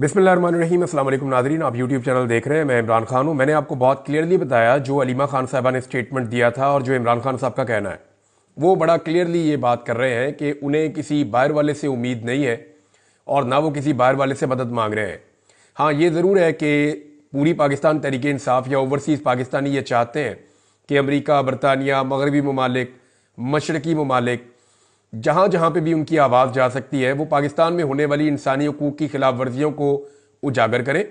बिस्मिल्लाहिर्रहमानिर्रहीम। अस्सलाम वालेकुम नाज़रीन, आप यूट्यूब चैनल देख रहे हैं। मैं इमरान खान हूँ। मैंने आपको बहुत क्लियरली बताया जो अलीमा खान साहबा ने स्टेटमेंट दिया था और जो इमरान खान साहब का कहना है, वो बड़ा क्लियरली ये बात कर रहे हैं कि उन्हें किसी बाहर वाले से उम्मीद नहीं है और ना वो किसी बाहर वाले से मदद मांग रहे हैं। हाँ, ये ज़रूर है कि पूरी पाकिस्तान तहरीक इंसाफ या ओवरसीज़ पाकिस्तानी ये चाहते हैं कि अमरीका, बरतानिया, मगरबी ममालिक, मशरकी ममालिक, जहाँ जहाँ पे भी उनकी आवाज़ जा सकती है, वो पाकिस्तान में होने वाली इंसानी हकूक़ की खिलाफ वर्जियों को उजागर करें,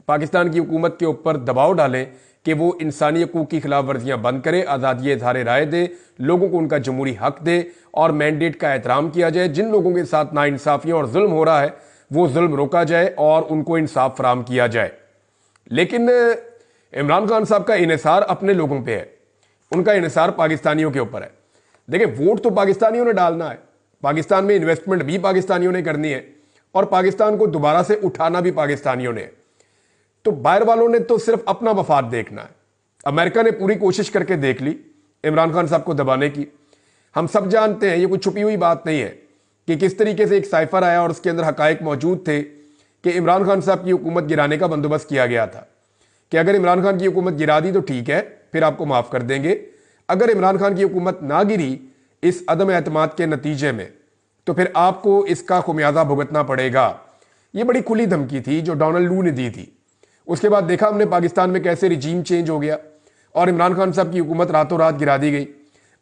पाकिस्तान की हुकूमत के ऊपर दबाव डालें कि वो इंसानी हकूक़ की खिलाफ वर्जियाँ बंद करे, आज़ादी इज़हार राय दे, लोगों को उनका जमहूरी हक दे और मैंडेट का एहतराम किया जाए। जिन लोगों के साथ नाइंसाफ़ियाँ और जुल्म हो रहा है वो जुल्म रोका जाए और उनको इंसाफ फराम किया जाए। लेकिन इमरान खान साहब का इन्हिसार अपने लोगों पर है, उनका इन्हिसार पाकिस्तानियों के ऊपर है। देखिए, वोट तो पाकिस्तानियों ने डालना है, पाकिस्तान में इन्वेस्टमेंट भी पाकिस्तानियों ने करनी है और पाकिस्तान को दोबारा से उठाना भी पाकिस्तानियों ने। तो बाहर वालों ने तो सिर्फ अपना मफाद देखना है। अमेरिका ने पूरी कोशिश करके देख ली इमरान खान साहब को दबाने की। हम सब जानते हैं, ये कोई छुपी हुई बात नहीं है कि किस तरीके से एक साइफर आया और उसके अंदर हकायक मौजूद थे कि इमरान खान साहब की हुकूमत गिराने का बंदोबस्त किया गया था कि अगर इमरान खान की हुकूमत गिरा दी तो ठीक है, फिर आपको माफ़ कर देंगे। अगर इमरान खान की हुकूमत ना गिरी इस अदम एतमाद के नतीजे में, तो फिर आपको इसका खुमियाजा भुगतना पड़ेगा। ये बड़ी खुली धमकी थी जो डोनाल्ड लू ने दी थी। उसके बाद देखा हमने पाकिस्तान में कैसे रिजीम चेंज हो गया और इमरान खान साहब की हुकूमत रातों रात गिरा दी गई।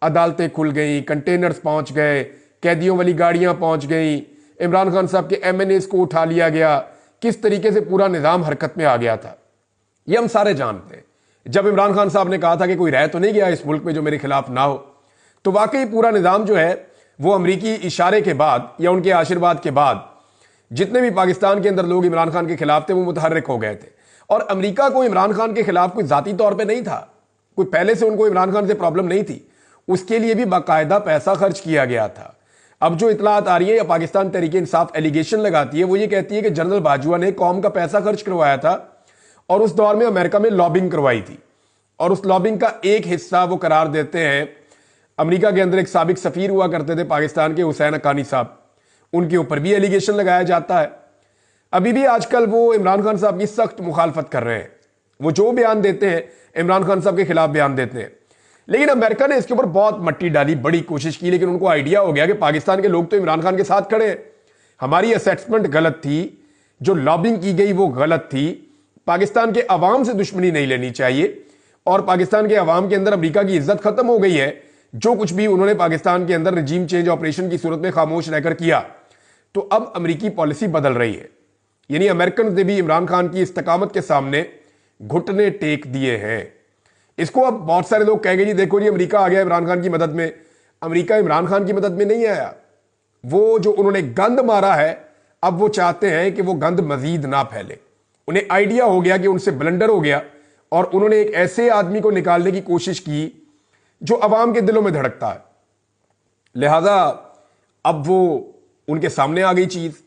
अदालतें खुल गई, कंटेनर्स पहुंच गए, कैदियों वाली गाड़ियां पहुंच गई, इमरान खान साहब के MNAs को उठा लिया गया, किस तरीके से पूरा निज़ाम हरकत में आ गया था, ये हम सारे जानते हैं। जब इमरान खान साहब ने कहा था कि कोई रह तो नहीं गया इस मुल्क में जो मेरे खिलाफ ना हो, तो वाकई पूरा निज़ाम जो है वो अमरीकी इशारे के बाद या उनके आशीर्वाद के बाद जितने भी पाकिस्तान के अंदर लोग इमरान खान के खिलाफ थे वो मुतहर्रिक हो गए थे। और अमरीका को इमरान खान के खिलाफ कोई जाती तौर पे नहीं था, कोई पहले से उनको इमरान खान से प्रॉब्लम नहीं थी, उसके लिए भी बाकायदा पैसा खर्च किया गया था। अब जो इतलात आ रही है या पाकिस्तान तहरीक इंसाफ एलिगेशन लगाती है, वो ये कहती है कि जनरल बाजवा ने कौम का पैसा खर्च करवाया था और उस दौर में अमेरिका में लॉबिंग करवाई थी और उस लॉबिंग का एक हिस्सा वो करार देते हैं। अमेरिका के अंदर एक साबिक सफीर हुआ करते थे पाकिस्तान के, हुसैन हक्कानी साहब, उनके ऊपर भी एलिगेशन लगाया जाता है। अभी भी आजकल वो इमरान खान साहब की सख्त मुखालफत कर रहे हैं, वो जो बयान देते हैं इमरान खान साहब के खिलाफ बयान देते हैं। लेकिन अमेरिका ने इसके ऊपर बहुत मट्टी डाली, बड़ी कोशिश की, लेकिन उनको आइडिया हो गया कि पाकिस्तान के लोग तो इमरान खान के साथ खड़े हैं, हमारी असेसमेंट गलत थी, जो लॉबिंग की गई वो गलत थी, पाकिस्तान के अवाम से दुश्मनी नहीं लेनी चाहिए और पाकिस्तान के अवाम के अंदर अमेरिका की इज्जत खत्म हो गई है। जो कुछ भी उन्होंने पाकिस्तान के अंदर रजीम चेंज ऑपरेशन की सूरत में खामोश रहकर किया, तो अब अमेरिकी पॉलिसी बदल रही है। यानी अमेरिकन ने भी इमरान खान की इस्तकामत के सामने घुटने टेक दिए हैं। इसको अब बहुत सारे लोग कहेंगे जी देखो जी अमेरिका आ गया इमरान खान की मदद में। अमेरिका इमरान खान की मदद में नहीं आया, वो जो उन्होंने गंद मारा है अब वो चाहते हैं कि वो गंद मजीद ना फैले। उन्हें आइडिया हो गया कि उनसे ब्लंडर हो गया और उन्होंने एक ऐसे आदमी को निकालने की कोशिश की जो अवाम के दिलों में धड़कता है। लिहाजा अब वो उनके सामने आ गई चीज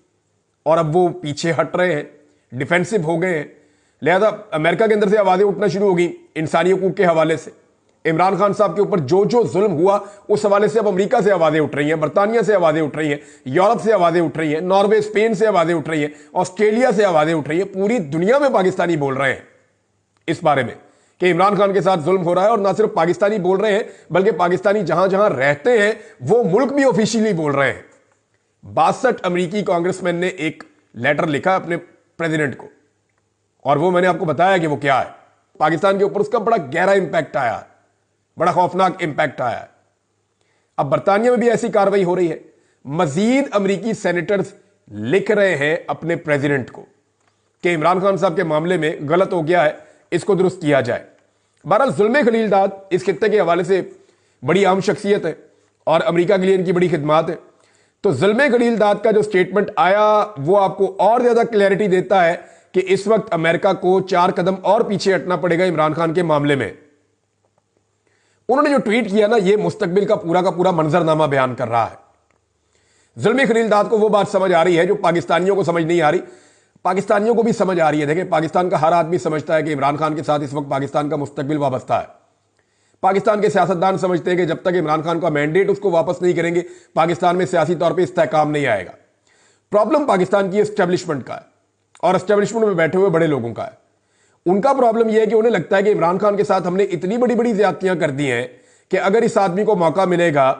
और अब वो पीछे हट रहे हैं, डिफेंसिव हो गए हैं। लिहाजा अमेरिका के अंदर से आवाजें उठना शुरू हो गई इंसानी हकूक के हवाले से। इमरान खान साहब के ऊपर जो जो जुल्म हुआ उस हवाले से अब अमेरिका से आवाजें उठ रही हैं, बरतानिया से आवाजें उठ रही हैं, यूरोप से आवाजें उठ रही हैं, नॉर्वे, स्पेन से आवाजें उठ रही हैं, ऑस्ट्रेलिया से आवाजें उठ रही हैं। पूरी दुनिया में पाकिस्तानी बोल रहे हैं इस बारे में कि इमरान खान के साथ जुल्म हो रहा है। और ना सिर्फ पाकिस्तानी बोल रहे हैं बल्कि पाकिस्तानी जहां जहां रहते हैं वो मुल्क भी ऑफिशियली बोल रहे हैं। 62 अमेरिकी कांग्रेसमैन ने एक लेटर लिखा अपने प्रेसिडेंट को और वो मैंने आपको बताया कि वो क्या है। पाकिस्तान के ऊपर उसका बड़ा गहरा इंपैक्ट आया, बड़ा खौफनाक इंपैक्ट आया। अब बरतानिया में भी ऐसी कार्रवाई हो रही है। मजीद अमेरिकी सेनेटर्स लिख रहे हैं अपने प्रेसिडेंट को कि इमरान खान साहब के मामले में गलत हो गया है, इसको दुरुस्त किया जाए। बहरहाल जुल्मे खलीलदाद इस खित्ते के हवाले से बड़ी अहम शख्सियत है और अमेरिका के लिए इनकी बड़ी खिदमात है। तो जुल्मे खलीलदाद का जो स्टेटमेंट आया वो आपको और ज्यादा क्लैरिटी देता है कि इस वक्त अमेरिका को 4 कदम और पीछे हटना पड़ेगा इमरान खान के मामले में। उन्होंने जो ट्वीट किया ना, ये मुस्तकबिल का पूरा मंजरनामा बयान कर रहा है। जुल्मे खलीलदाद को वो बात समझ आ रही है जो पाकिस्तानियों को समझ नहीं आ रही, पाकिस्तानियों को भी समझ आ रही है। देखें, पाकिस्तान का हर आदमी समझता है कि इमरान खान के साथ इस वक्त पाकिस्तान का मुस्तकबिल वाबस्ता है। पाकिस्तान के सियासतदान समझते हैं कि जब तक इमरान खान का मैंडेट उसको वापस नहीं करेंगे पाकिस्तान में सियासी तौर पर इस्तेहकाम नहीं आएगा। प्रॉब्लम पाकिस्तान की एस्टेब्लिशमेंट का है। और एस्टेब्लिशमेंट में बैठे हुए बड़े लोगों का है। उनका प्रॉब्लम यह है कि उन्हें लगता है कि इमरान खान के साथ हमने इतनी बड़ी बड़ी ज्यादतियां कर दी हैं कि अगर इस आदमी को मौका मिलेगा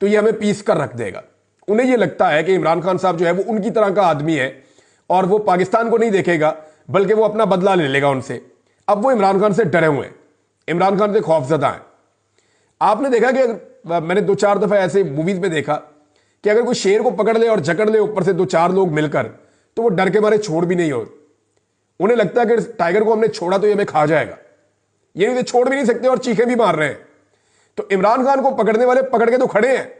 तो ये हमें पीस कर रख देगा। उन्हें यह लगता है कि इमरान खान साहब जो है वो उनकी तरह का आदमी है और वो पाकिस्तान को नहीं देखेगा बल्कि वो अपना बदला ले लेगा उनसे। अब वो इमरान खान से डरे हुए हैं, इमरान खान से खौफजदा हैं। आपने देखा कि मैंने 2-4 दफा ऐसे मूवीज में देखा कि अगर कोई शेर को पकड़ ले और जकड़ ले ऊपर से 2-4 लोग मिलकर, तो वो डर के मारे छोड़ भी नहीं हो। उन्हें लगता है कि टाइगर को हमने छोड़ा तो ये हमें खा जाएगा, ये नहीं तो छोड़ भी नहीं सकते और चीखे भी मार रहे हैं। तो इमरान खान को पकड़ने वाले पकड़ के तो खड़े हैं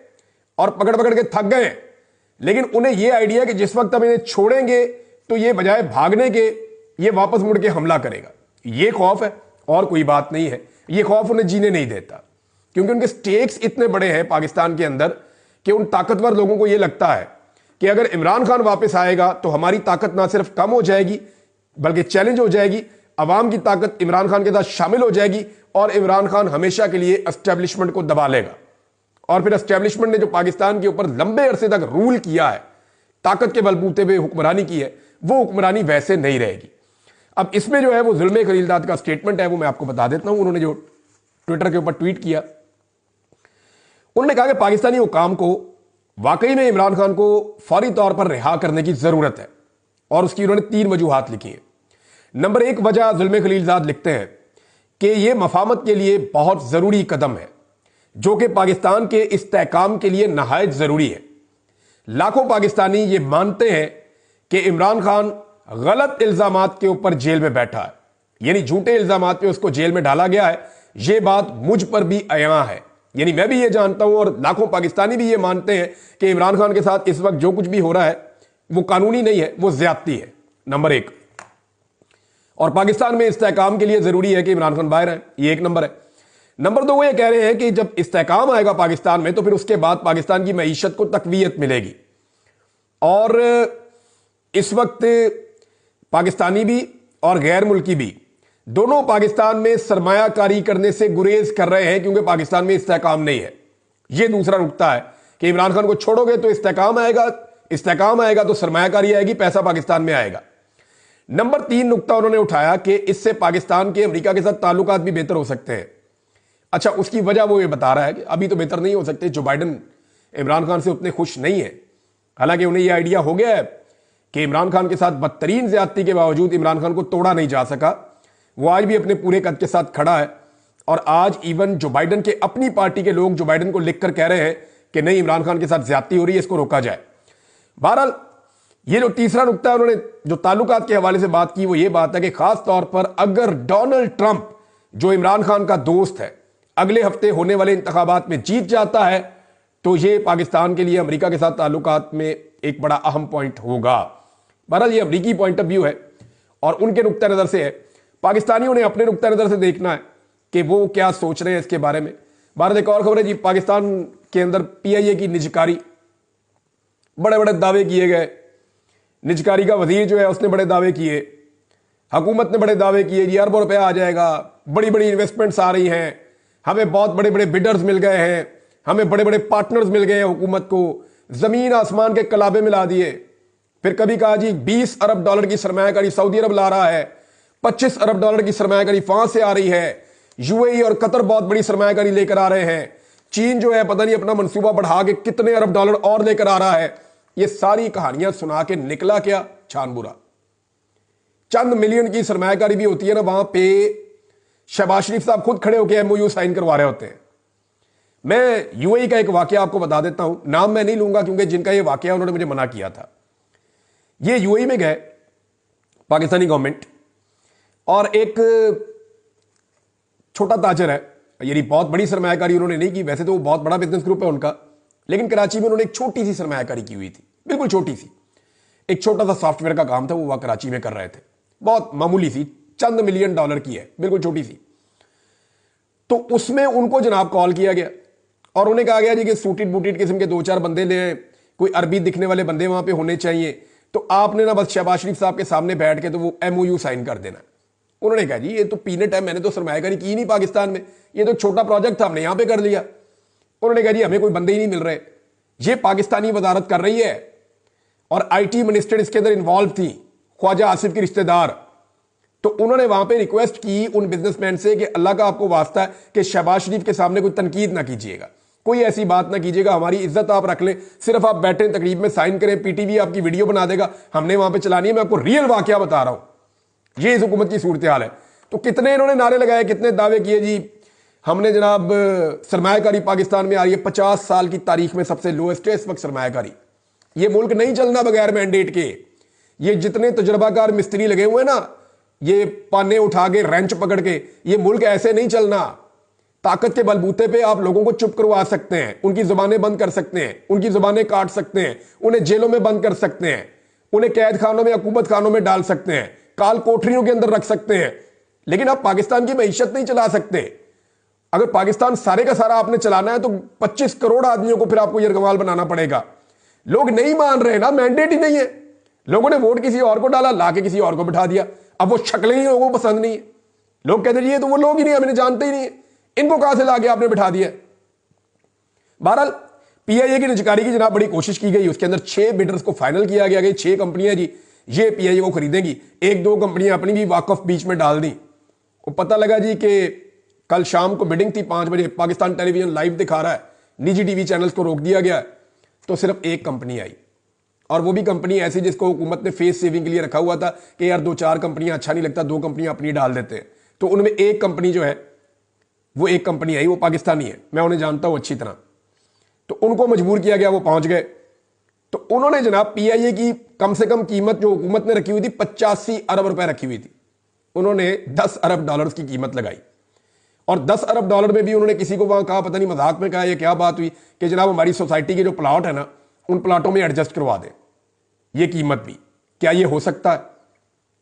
और पकड़ पकड़ के थक गए हैं, लेकिन उन्हें यह आइडिया कि जिस वक्त हम इन्हें छोड़ेंगे तो ये बजाय भागने के ये वापस मुड़ के हमला करेगा। ये खौफ है और कोई बात नहीं है। ये खौफ उन्हें जीने नहीं देता क्योंकि उनके स्टेक्स इतने बड़े हैं पाकिस्तान के अंदर कि उन ताकतवर लोगों को यह लगता है कि अगर इमरान खान वापस आएगा तो हमारी ताकत ना सिर्फ कम हो जाएगी बल्कि चैलेंज हो जाएगी, अवाम की ताकत इमरान खान के साथ शामिल हो जाएगी और इमरान खान हमेशा के लिए एस्टेब्लिशमेंट को दबा लेगा। और फिर एस्टेब्लिशमेंट ने जो पाकिस्तान के ऊपर लंबे अरसे तक रूल किया है, ताकत के बलबूते पे हुक्मरानी की है, वो हुक्मरानी वैसे नहीं रहेगी। अब इसमें जो है वो जुल्मे खलीलजाद का स्टेटमेंट है, वो मैं आपको बता देता हूं। उन्होंने जो ट्विटर के ऊपर ट्वीट किया, उन्होंने कहा कि पाकिस्तानी हुकाम को वाकई में इमरान खान को फौरी तौर पर रिहा करने की जरूरत है और उसकी उन्होंने 3 वजूहात लिखी हैं। नंबर 1 वजह जुल्मे खलीलजाद लिखते हैं कि यह मफामत के लिए बहुत जरूरी कदम है जो कि पाकिस्तान के इस्तेहकाम के लिए नहायत जरूरी है। लाखों पाकिस्तानी ये मानते हैं कि इमरान खान गलत इल्जामात के ऊपर जेल में बैठा है, यानी झूठे इल्जामात पे उसको जेल में डाला गया है। यह बात मुझ पर भी अया है, यानी मैं भी ये जानता हूं और लाखों पाकिस्तानी भी ये मानते हैं कि इमरान खान के साथ इस वक्त जो कुछ भी हो रहा है वो कानूनी नहीं है, वो ज्यादती है। नंबर 1। और पाकिस्तान में इस्तेहकाम के लिए जरूरी है कि इमरान खान बाहर है, ये 1 नंबर है। नंबर 2 वो ये कह रहे हैं कि जब इस्तेहकाम आएगा पाकिस्तान में तो फिर उसके बाद पाकिस्तान की मईशत को तकवीयत मिलेगी। और इस वक्त पाकिस्तानी भी और गैर मुल्की भी दोनों पाकिस्तान में सरमायाकारी करने से गुरेज कर रहे हैं क्योंकि पाकिस्तान में इस्तेहकाम नहीं है। यह दूसरा नुकता है कि इमरान खान को छोड़ोगे तो इस्तेहकाम आएगा, इस्तेहकाम आएगा तो सरमायाकारी आएगी, पैसा पाकिस्तान में आएगा। नंबर 3 नुकता उन्होंने उठाया कि इससे पाकिस्तान के अमेरिका के साथ ताल्लुकात भी बेहतर हो सकते हैं। अच्छा, उसकी वजह वो ये बता रहा है कि अभी तो बेहतर नहीं हो सकते। जो बाइडन इमरान खान से उतने खुश नहीं है, हालांकि उन्हें यह आइडिया हो गया है कि इमरान खान के साथ बदतरीन ज्यादती के बावजूद इमरान खान को तोड़ा नहीं जा सका। वो आज भी अपने पूरे कद के साथ खड़ा है और आज इवन जो बाइडन के अपनी पार्टी के लोग जो बाइडन को लिखकर कह रहे हैं कि नहीं, इमरान खान के साथ ज्यादती हो रही है, इसको रोका जाए। बहरहाल ये जो तीसरा नुकता है उन्होंने जो ताल्लुकात के हवाले से बात की, वो ये बात है कि खास तौर पर अगर डोनाल्ड ट्रंप जो इमरान खान का दोस्त है अगले हफ्ते होने वाले इंतखाबात में जीत जाता है तो ये पाकिस्तान के लिए अमेरिका के साथ ताल्लुकात में एक बड़ा अहम पॉइंट होगा। बहरहाल ये अमेरिकी पॉइंट ऑफ व्यू है और उनके नुक्ता नजर से है। पाकिस्तानियों ने अपने नुक्ता नजर से देखना है कि वो क्या सोच रहे हैं इसके बारे में। भारत एक और खबर है जी, पाकिस्तान के अंदर PIA की निजकारी, बड़े बड़े दावे किए गए। निजकारी का वजीर जो है उसने बड़े दावे किए, हुकूमत ने बड़े दावे किए, जी अरबों रुपया आ जाएगा, बड़ी बड़ी इन्वेस्टमेंट्स आ रही हैं, हमें बहुत बड़े बड़े बिडर्स मिल गए हैं, हमें बड़े बड़े पार्टनर्स मिल गए हैं, हुकूमत को जमीन आसमान के कलाबे मिला दिए। फिर कभी कहा जी 20 अरब डॉलर की सरमायाकारी सऊदी अरब ला रहा है, 25 अरब डॉलर की सरमायाकारी फ्रांस से आ रही है, UAE और कतर बहुत बड़ी सरमायाकारी लेकर आ रहे हैं, चीन जो है पता नहीं अपना मंसूबा बढ़ा के कितने अरब डॉलर और लेकर आ रहा है। ये सारी कहानियां सुना के निकला क्या? छान बुरा। चंद मिलियन की सरमायाकारी भी होती है ना, वहां पे शहबाज शरीफ साहब खुद खड़े होकर MOU साइन करवा रहे होते हैं। मैं UAE का एक वाकया आपको बता देता हूं, नाम मैं नहीं लूंगा क्योंकि जिनका ये वाकया उन्होंने मुझे मना किया था। ये UAE में गए पाकिस्तानी गवर्नमेंट और एक छोटा ताजर है, यानी बहुत बड़ी सरमायाकारी उन्होंने नहीं की, वैसे तो वो बहुत बड़ा बिजनेस ग्रुप है उनका, लेकिन कराची में उन्होंने एक छोटी सी सरमायाकारी की हुई थी, बिल्कुल छोटी सी। एक छोटा सा सॉफ्टवेयर का काम था, वो वहां कराची में कर रहे थे, बहुत मामूली सी, चंद मिलियन डॉलर की है, बिल्कुल छोटी सी। तो उसमें उनको जनाब कॉल किया गया और उन्हें कहा गया जी कि सूटेड बूटेड किस्म के 2-4 बंदे ले आए, कोई अरबी दिखने वाले बंदे वहां पे होने चाहिए, तो आपने ना बस शहबाज शरीफ साहब के सामने बैठ के तो वो MOU साइन कर देना। उन्होंने कहा जी ये तो पीनट है, मैंने तो सरमायाकारी की नहीं पाकिस्तान में, ये तो छोटा प्रोजेक्ट था, हमने यहां पे कर लिया। उन्होंने कहा जी हमें कोई बंदे ही नहीं मिल रहे, ये पाकिस्तानी वजारत कर रही है और IT मिनिस्टर इसके अंदर इन्वॉल्व थी, ख्वाजा आसिफ के रिश्तेदार। तो उन्होंने वहां पे रिक्वेस्ट की उन बिजनेसमैन से कि अल्लाह का आपको वास्ता है कि शहबाज शरीफ के सामने कोई तनकीद ना कीजिएगा, कोई ऐसी बात ना कीजिएगा, हमारी इज्जत आप रख लें, सिर्फ आप बैठे तकरीब में साइन करें, पीटीवी आपकी वीडियो बना देगा, हमने वहां पे चलानी है। मैं आपको रियल वाकया बता रहा हूं, ये इस हुकूमत की सूरत हाल है। तो कितने इन्होंने नारे लगाए, कितने दावे किए जी हमने जनाब सरमायाकारी पाकिस्तान में आ रही है, 50 साल की तारीख में सबसे लोएस्ट है इस वक्त सरमायाकारी। ये मुल्क नहीं चलना बगैर मैंडेट के। ये जितने तजुर्बाकार मिस्त्री लगे हुए हैं ना, ये पाने उठा के रेंच पकड़ के, ये मुल्क ऐसे नहीं चलना। ताकत के बलबूते पे आप लोगों को चुप करवा सकते हैं, उनकी जुबानें बंद कर सकते हैं, उनकी जुबानें काट सकते हैं, उन्हें जेलों में बंद कर सकते हैं, उन्हें कैद खानों में, हुकूमत खानों में डाल सकते हैं, काल कोठरियों के अंदर रख सकते हैं, लेकिन आप पाकिस्तान की मईशत नहीं चला सकते। अगर पाकिस्तान सारे का सारा आपने चलाना है तो 25 करोड़ आदमियों को फिर आपको यरगमाल बनाना पड़ेगा। लोग नहीं मान रहे ना, मैंडेट ही नहीं है। लोगों ने वोट किसी और को डाला, लाके किसी और को बिठा दिया। अब वो शक्लें ही लोगों को पसंद नहीं है, लोग कहते हैं ये तो वो लोग ही नहीं, हमें जानते ही नहीं है, इनको कहां से लाके आपने बिठा दिया। बहरहाल पीआईए की निजकारी की जनाब बड़ी कोशिश की गई, उसके अंदर 6 बिडर्स को फाइनल किया गया कि 6 कंपनियां जी ये पीआईए को खरीदेंगी। 1-2 कंपनियां अपनी भी वाकफ बीच में डाल दी। वो पता लगा जी कि कल शाम को बिडिंग थी 5 बजे, पाकिस्तान टेलीविजन लाइव दिखा रहा है, निजी टीवी चैनल्स को रोक दिया गया, तो सिर्फ 1 कंपनी आई, और वो भी कंपनी ऐसी जिसको हुकूमत ने फेस सेविंग के लिए रखा हुआ था कि यार 2-4 कंपनियां अच्छा नहीं लगता, 2 कंपनियां अपनी डाल देते हैं। तो उनमें 1 कंपनी जो है वो 1 कंपनी आई, वो पाकिस्तानी है, मैं उन्हें जानता हूं अच्छी तरह। तो उनको मजबूर किया गया, वो पहुंच गए। तो उन्होंने जनाब पीआईए की कम से कम कीमत जो हुकूमत ने रखी हुई थी 85 अरब रुपए रखी हुई थी, उन्होंने 10 अरब डॉलर्स की कीमत लगाई। और 10 अरब डॉलर में भी उन्होंने किसी को वहां कहा, पता नहीं मजाक में कहा ये क्या बात हुई, कि जनाब हमारी सोसाइटी के जो प्लाट है ना, उन प्लाटों में एडजस्ट करवा दें ये कीमत भी। क्या ये हो सकता है?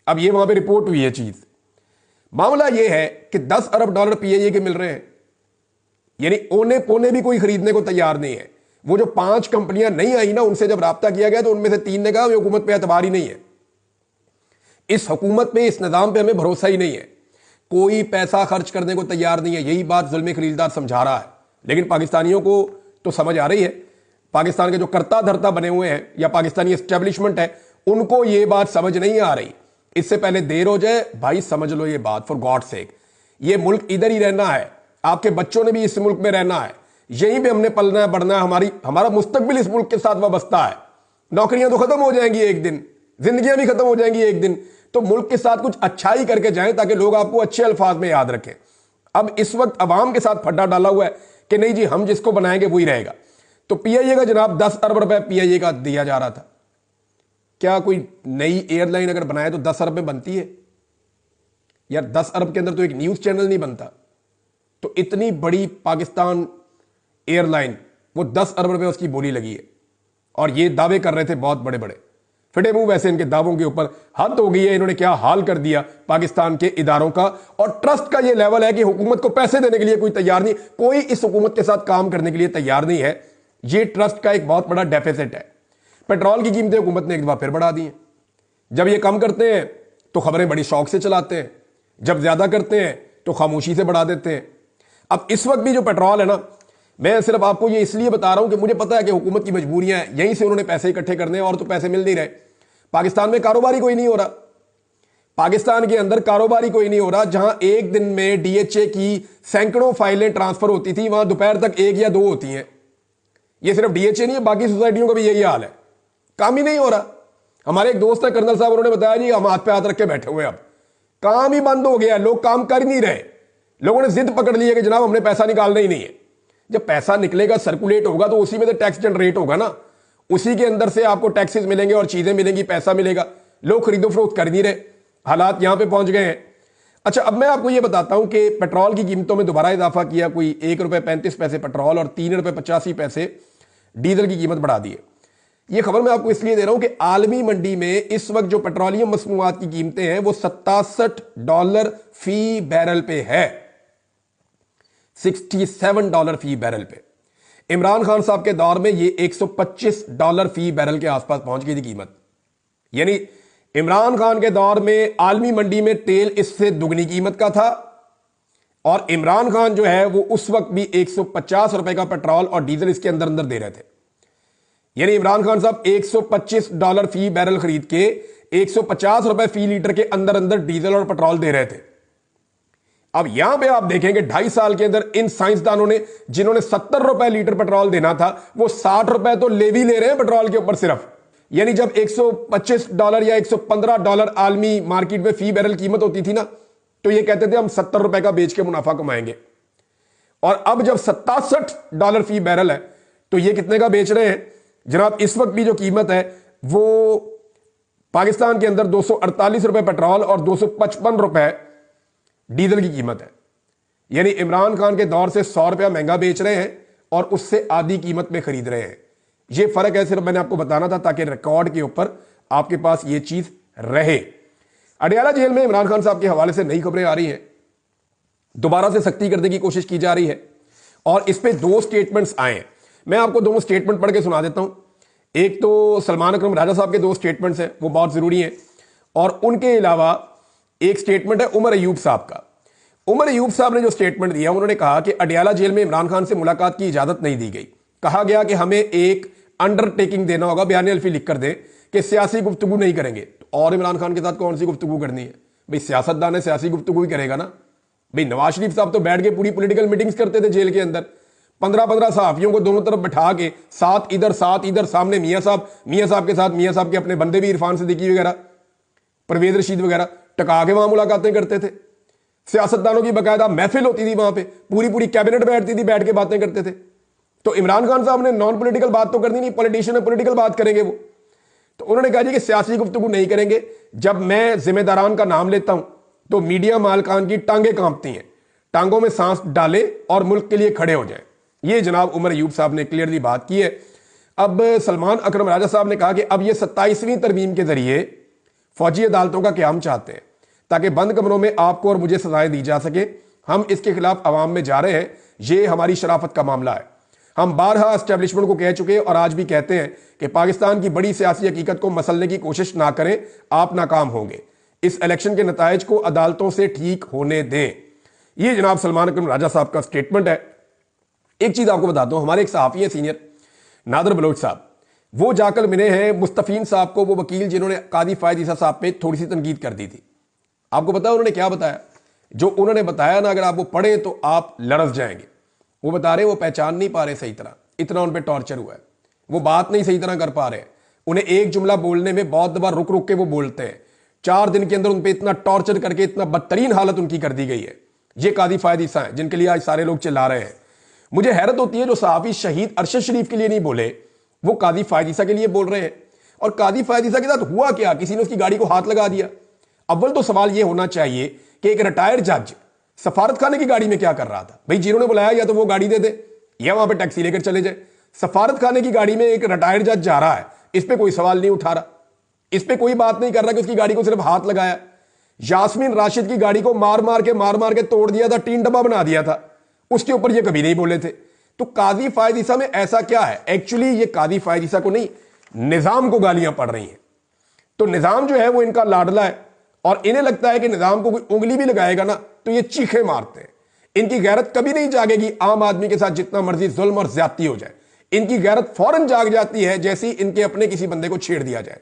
अब ये वहां पे रिपोर्ट हुई है चीज। मामला ये है कि 10 अरब डॉलर पीआईए के मिल रहे हैं, यानी ओने पोने भी कोई खरीदने को तैयार नहीं है। वो जो 5 कंपनियां नहीं आई ना, उनसे जब राब्ता किया गया तो उनमें से 3 ने कहा हुकूमत पे एतबार ही नहीं है, इस हुकूमत पे, इस निजाम पे हमें भरोसा ही नहीं है, कोई पैसा खर्च करने को तैयार नहीं है। यही बात जुल्म खरीदार समझा रहा है, लेकिन पाकिस्तानियों को तो समझ आ रही है। पाकिस्तान के जो कर्ता धर्ता बने हुए हैं या पाकिस्तानी एस्टेब्लिशमेंट है, उनको यह बात समझ नहीं आ रही। इससे पहले देर हो जाए, भाई समझ लो ये बात, फॉर गॉड सेक। ये मुल्क इधर ही रहना है, आपके बच्चों ने भी इस मुल्क में रहना है, यहीं पे हमने पलना है, बढ़ना है, हमारा मुस्तकबिल इस मुल्क के साथ वाबस्ता है। नौकरियां तो खत्म हो जाएंगी एक दिन, जिंदगियां भी खत्म हो जाएंगी एक दिन, तो मुल्क के साथ कुछ अच्छा ही करके जाएं ताकि लोग आपको अच्छे अल्फाज में याद रखें। अब इस वक्त अवाम के साथ फड्डा डाला हुआ है कि नहीं जी हम जिसको बनाएंगे वही रहेगा। तो पीआईए का जनाब 10 अरब रुपए पीआईए का दिया जा रहा था। क्या कोई नई एयरलाइन अगर बनाए तो 10 अरब में बनती है यार? 10 अरब के अंदर तो एक न्यूज चैनल नहीं बनता। तो इतनी बड़ी पाकिस्तान एयरलाइन, वो 10 अरब रुपए उसकी बोली लगी है, और ये दावे कर रहे थे बहुत बड़े बड़े। फिटे मुंह वैसे इनके दावों के ऊपर हद हो गई है। इन्होंने क्या हाल कर दिया पाकिस्तान के इदारों का, और ट्रस्ट का ये लेवल है कि हुकूमत को पैसे देने के लिए कोई तैयार नहीं, कोई इस हुकूमत के साथ काम करने के लिए तैयार नहीं है। ये ट्रस्ट का एक बहुत बड़ा डेफिसिट है। पेट्रोल की कीमतें हुकूमत ने एक बार फिर बढ़ा दी हैं। जब ये कम करते हैं तो खबरें बड़ी शौक से चलाते हैं, जब ज्यादा करते हैं तो खामोशी से बढ़ा देते हैं। अब इस वक्त भी जो पेट्रोल है ना, मैं सिर्फ आपको ये इसलिए बता रहा हूं कि मुझे पता है कि हुकूमत की मजबूरियां हैं, यहीं से उन्होंने पैसे इकट्ठे करने हैं, और तो पैसे मिल नहीं रहे। पाकिस्तान में कारोबारी कोई नहीं हो रहा, पाकिस्तान के अंदर कारोबारी कोई नहीं हो रहा। जहां एक दिन में डीएचए की सैकड़ों फाइलें ट्रांसफर होती थी, वहां दोपहर तक 1 या 2 होती हैं। ये सिर्फ डीएचए नहीं है, बाकी सोसाइटियों का भी यही हाल है, काम ही नहीं हो रहा। हमारे एक दोस्त है कर्नल साहब, उन्होंने बताया जी हम हाथ पे हाथ रख के बैठे हुए हैं, अब काम ही बंद हो गया, लोग काम कर ही नहीं रहे। लोगों ने जिद पकड़ ली है कि जनाब हमने पैसा निकालना ही नहीं है। जब पैसा निकलेगा, सर्कुलेट होगा, तो उसी में से टैक्स जनरेट होगा ना, उसी के अंदर से आपको टैक्सेस मिलेंगे और चीजें मिलेंगी, पैसा मिलेगा। लोग खरीदो फरोख्त कर नहीं रहे, हालात यहां पे पहुंच गए हैं। अच्छा, अब मैं आपको यह बताता हूं कि पेट्रोल की कीमतों में दोबारा इजाफा किया, कोई ₹1.35 पेट्रोल और ₹3.85 डीजल की कीमत बढ़ा दी है। यह खबर मैं आपको इसलिए दे रहा हूं कि आलमी मंडी में इस वक्त जो पेट्रोलियम मसनूआत की कीमतें हैं वो $67 फी बैरल पे है, $67 फी बैरल पे। इमरान खान साहब के दौर में ये $125 फी बैरल के आसपास पहुंच गई थी कीमत। यानी इमरान खान के दौर में आलमी मंडी में तेल इससे दुगनी कीमत का था, और इमरान खान जो है वो उस वक्त भी ₹150 का पेट्रोल और डीजल इसके अंदर अंदर दे रहे थे। यानी इमरान खान साहब $125 फी बैरल खरीद के ₹150 फी लीटर के अंदर अंदर डीजल और पेट्रोल दे रहे थे। अब यहां पे आप देखेंगे 2.5 साल के अंदर इन साइंसदानों ने, जिन्होंने ₹70 लीटर पेट्रोल देना था, वो ₹60 तो ले भी ले रहे हैं पेट्रोल के ऊपर सिर्फ। यानी जब $125 या $115 आलमी मार्केट में फी बैरल कीमत होती थी ना, तो ये कहते थे हम ₹70 का बेच के मुनाफा कमाएंगे। और अब जब $67 फी बैरल है, तो ये कितने का बेच रहे हैं जनाब? इस वक्त भी जो कीमत है वो पाकिस्तान के अंदर ₹248 पेट्रोल और ₹255 डीजल की कीमत है। यानी इमरान खान के दौर से ₹100 महंगा बेच रहे हैं और उससे आधी कीमत में खरीद रहे हैं। यह फर्क है, सिर्फ मैंने आपको बताना था ताकि रिकॉर्ड के ऊपर आपके पास यह चीज रहे। अडयाला जेल में इमरान खान साहब के हवाले से नई खबरें आ रही हैं, दोबारा से सख्ती करने की कोशिश की जा रही है और इस पे 2 स्टेटमेंट्स आए हैं। मैं आपको 2 स्टेटमेंट पढ़ के सुना देता हूं। एक तो सलमान अकरम राजा साहब के 2 स्टेटमेंट्स हैं, वो बहुत जरूरी हैं, और उनके अलावा एक स्टेटमेंट है उमर अयूब साहब का। उमर अयूब साहब ने जो स्टेटमेंट दिया, उन्होंने कहा कि अडयाला जेल में इमरान खान से मुलाकात की इजाजत नहीं दी गई। कहा गया कि हमें एक अंडरटेकिंग देना होगा, बयान अल्फी लिख कर दे कि सियासी गुफ्तगू नहीं करेंगे। और इमरान खान के साथ कौन सी गुफ्तगू करनी है भाई? सियासतदान है, सियासी गुफ्तगू ही करेगा ना भाई। नवाज शरीफ साहब तो बैठ के पूरी पॉलिटिकल मीटिंग्स करते थे जेल के अंदर, 15-15 सहाफियों को दोनों तरफ बैठा के, साथ इधर सामने मियां साहब के साथ मियां साहब के अपने बंदे भी, इरफान सिद्दीकी वगैरह, परवेज रशीद वगैरह, टका के वहां मुलाकातें करते थे। सियासतदानों की बाकायदा महफिल होती थी वहां पे, पूरी कैबिनेट बैठती थी, बैठ के बातें करते थे। तो इमरान खान साहब ने नॉन पॉलिटिकल बात तो करनी नहीं, पॉलिटिशियन है, पॉलिटिकल बात करेंगे वो। तो उन्होंने कहा जी कि सियासी गुफ्तगू नहीं करेंगे। जब मैं जिम्मेदारान का नाम लेता हूं तो मीडिया मालकान की टांगें कांपती हैं, टांगों में सांस डाले और मुल्क के लिए खड़े हो जाए। ये जनाब उमर अयूब साहब ने क्लियरली बात की है। अब सलमान अकरम राजा साहब ने कहा कि अब ये 27वीं तरमीम के जरिए फौजी अदालतों का क्याम चाहते हैं ताकि बंद कमरों में आपको और मुझे सजाएं दी जा सके। हम इसके खिलाफ अवाम में जा रहे हैं, ये हमारी शराफत का मामला है। हम बारहा एस्टेब्लिशमेंट को कह चुके और आज भी कहते हैं कि पाकिस्तान की बड़ी सियासी हकीकत को मसलने की कोशिश ना करें, आप नाकाम होंगे। इस इलेक्शन के नताइज को अदालतों से ठीक होने दें। यह जनाब सलमान अकरम राजा साहब का स्टेटमेंट है। एक चीज आपको बताता हूं, हमारे एक सहाफी है सीनियर, नादर बलोच साहब, वो जाकर मिले हैं मुस्तफीन साहब को, वो वकील जिन्होंने कादी फायद ईसा साहब पे थोड़ी सी तनकीद कर दी थी। आपको पता है उन्होंने क्या बताया? जो उन्होंने बताया ना, अगर आप वो पढ़े तो आप लरस जाएंगे। वो बता रहे वो पहचान नहीं पा रहे सही तरह, इतना उन पर टॉर्चर हुआ है, वो बात नहीं सही तरह कर पा रहे। उन्हें एक जुमला बोलने में बहुत दफा रुक रुक के वो बोलते हैं। 4 दिन के अंदर उन पर इतना टॉर्चर करके इतना बदतरीन हालत उनकी कर दी गई है। ये कादी फायद ईसा है जिनके लिए आज सारे लोग चिल्ला रहे हैं। मुझे हैरत होती है जो सहाफी शहीद अरशद शरीफ के लिए नहीं बोले, वो कादी फायद ईसा के लिए बोल रहे हैं। और कादी फायद ईसा के साथ हुआ क्या? किसी ने उसकी गाड़ी को हाथ लगा दिया। अव्वल तो सवाल यह होना चाहिए कि एक रिटायर्ड जज सफारत खाने की गाड़ी में क्या कर रहा था भाई? जिन्होंने बुलाया या तो वो गाड़ी दे दे या वहां पे टैक्सी लेकर चले जाए। सफारत खाने की गाड़ी में एक रिटायर्ड जज जा रहा है, इस पे कोई सवाल नहीं उठा रहा, इस पे कोई बात नहीं कर रहा कि उसकी गाड़ी को सिर्फ हाथ लगाया। यास्मीन राशिद की गाड़ी को मार मार के तोड़ दिया था, 3 डब्बा बना दिया था, उसके ऊपर ये कभी नहीं बोले थे। तो कादी फायद ईसा में ऐसा क्या है? एक्चुअली ये कादी फायद ईसा को नहीं, निजाम को गालियां पड़ रही हैं। तो निजाम जो है वो इनका लाडला है और इन्हें लगता है कि निजाम को कोई उंगली भी लगाएगा ना तो ये चीखे मारते हैं। इनकी गैरत कभी नहीं जागेगी आम आदमी के साथ जितना मर्जी जुल्म और ज्यादती हो जाए। इनकी गैरत फौरन जाग जाती है जैसे इनके अपने किसी बंदे को छेड़ दिया जाए।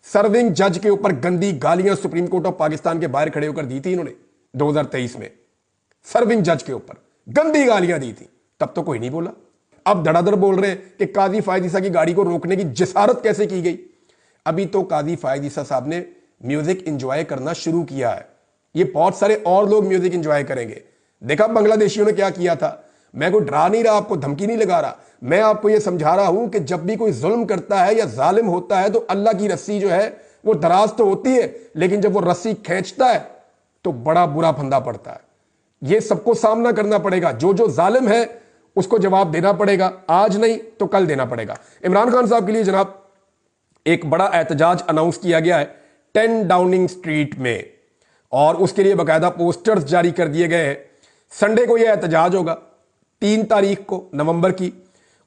सर्विंग जज के ऊपर गंदी गालियां सुप्रीम कोर्ट ऑफ पाकिस्तान के बाहर खड़े होकर दी थी इन्होंने 2023 में। सर्विंग जज के ऊपर गंदी गालियां दी थी, तब तो कोई नहीं बोला। अब धड़ाधड़ बोल रहे हैं कि कादी फायद ईसा की गाड़ी को रोकने की जिसारत कैसे की गई। अभी तो कादी फायद ईसा साहब ने म्यूजिक एंजॉय करना शुरू किया है, ये बहुत सारे और लोग म्यूजिक एंजॉय करेंगे। देखा बांग्लादेशियों ने क्या किया था। मैं कोई डरा नहीं रहा, आपको धमकी नहीं लगा रहा, मैं आपको यह समझा रहा हूं कि जब भी कोई जुल्म करता है या जालिम होता है तो अल्लाह की रस्सी जो है वो दराज तो होती है, लेकिन जब वो रस्सी खींचता है तो बड़ा बुरा फंदा पड़ता है। ये सबको सामना करना पड़ेगा, जो जो जालिम है उसको जवाब देना पड़ेगा, आज नहीं तो कल देना पड़ेगा। इमरान खान साहब के लिए जनाब एक बड़ा एहतजाज अनाउंस किया गया है 10 डाउनिंग स्ट्रीट में, और उसके लिए बाकायदा पोस्टर्स जारी कर दिए गए हैं। संडे को यह एहतजाज होगा 3 तारीख को नवंबर की,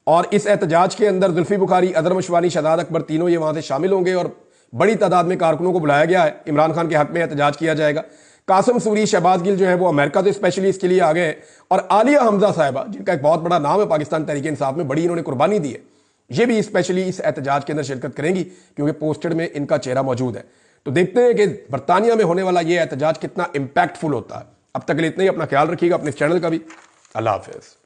और इस एहतजाज के अंदर जुल्फी बुखारी, अदर मशवानी, शहजाद अकबर तीनों ये वहां से शामिल होंगे और बड़ी तादाद में कारकुनों को बुलाया गया है। इमरान खान के हक में एहतजाज किया जाएगा। कासिम सूरी, शहबाज गिल जो है वो अमेरिका से स्पेशली इसके लिए आ गए हैं, और आलिया हमजा साहिबा जिनका एक बहुत बड़ा नाम है पाकिस्तान तहरीक इंसाफ में, बड़ी इन्होंने कुर्बानी दी है, ये भी स्पेशली इस एहतजाज के अंदर शिरकत करेंगी क्योंकि पोस्टेड में इनका चेहरा मौजूद है। तो देखते हैं कि बरतानिया में होने वाला ये एहतजाज कितना इंपैक्टफुल होता है। अब तक के लिए इतना ही। अपना ख्याल रखिएगा, अपने चैनल का भी। अल्लाह हाफिज।